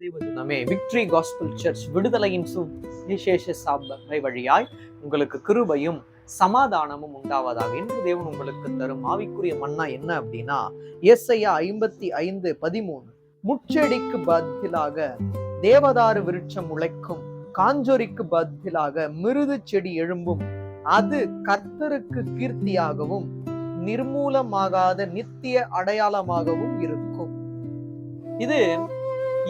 தேவஜனமே, victory gospel search விடுதலையின் சுவிசேஷ சபை வழியாய் உங்களுக்கு கிருபையும் சமாதானமும் உண்டாவதாக. என்று தேவன் உங்களுக்கு தரும் ஆவிக்குரிய மன்னா என்ன அப்படின்னா, ஏசாயா 55:13, முச்செடிக்கு பதிலாக தேவதாரு விருட்சம் முளைக்கும், காஞ்சொரிக்கு பதிலாக மிருது செடி எழும்பும், அது கர்த்தருக்கு கீர்த்தியாகவும் நிர்மூலமாகாத நித்திய அடையாளமாகவும் இருக்கும். இது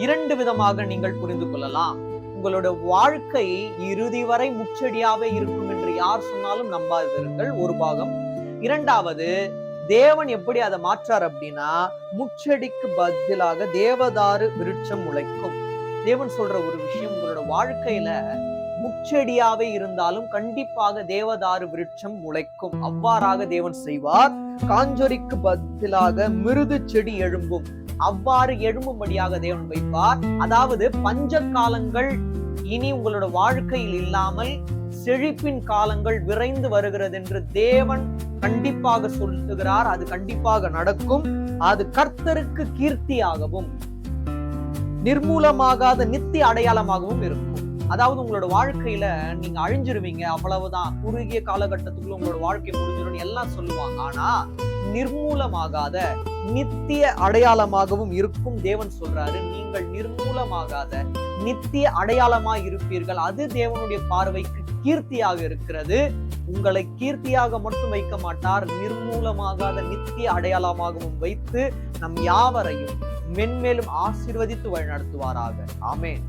இரண்டு விதமாக நீங்கள் புரிந்து கொள்ளலாம். உங்களோட வாழ்க்கை இறுதி வரை முச்செடியாவே இருக்கும் என்று யார் சொன்னாலும் நம்பாதீர்கள், ஒரு பாகம். இரண்டாவது, தேவன் எப்படி அதை மாற்றார் அப்படின்னா, முச்செடிக்கு பதிலாக தேவதாரு விருட்சம் முளைக்கும். தேவன் சொல்ற ஒரு விஷயம், உங்களோட வாழ்க்கையில முச்செடியாவே இருந்தாலும் கண்டிப்பாக தேவதாரு விருட்சம் முளைக்கும். அவ்வாறாக தேவன் செய்வார். காஞ்சொரிக்கு பதிலாக மிருது செடி எழும்பும், அவ்வாறு எழும்பும்படியாக தேவன் வைப்பார். அதாவது பஞ்ச காலங்கள் இனி உங்களோட வாழ்க்கையில் இல்லாமல் செழிப்பின் காலங்கள் விரைந்து வருகிறது என்று தேவன் கண்டிப்பாக சொல்லுகிறார். அது கண்டிப்பாக நடக்கும். அது கர்த்தருக்கு கீர்த்தியாகவும் நிர்மூலமாகாத நித்திய அடையாளமாகவும் இருக்கும். அதாவது உங்களோட வாழ்க்கையில நீங்க அழிஞ்சிருவீங்க, அவ்வளவுதான், குறுகிய காலகட்டத்துக்குள்ள உங்களோட வாழ்க்கை முடிஞ்சிடும் எல்லாம் சொல்லுவாங்க. ஆனா நிர்மூலமாகாத நித்திய அடையாளமாகவும் இருக்கும். தேவன் சொல்றாரு, நீங்கள் நிர்மூலமாகாத நித்திய அடையாளமாய் இருப்பீர்கள். அது தேவனுடைய பார்வைக்கு கீர்த்தியாக இருக்கிறது. உங்களை கீர்த்தியாக மட்டும் வைக்க மாட்டார், நிர்மூலமாகாத நித்திய அடையாளமாகவும் வைத்து நம் யாவரையும் மென்மேலும் ஆசீர்வதித்து வழி நடத்துவாராக. ஆமென்.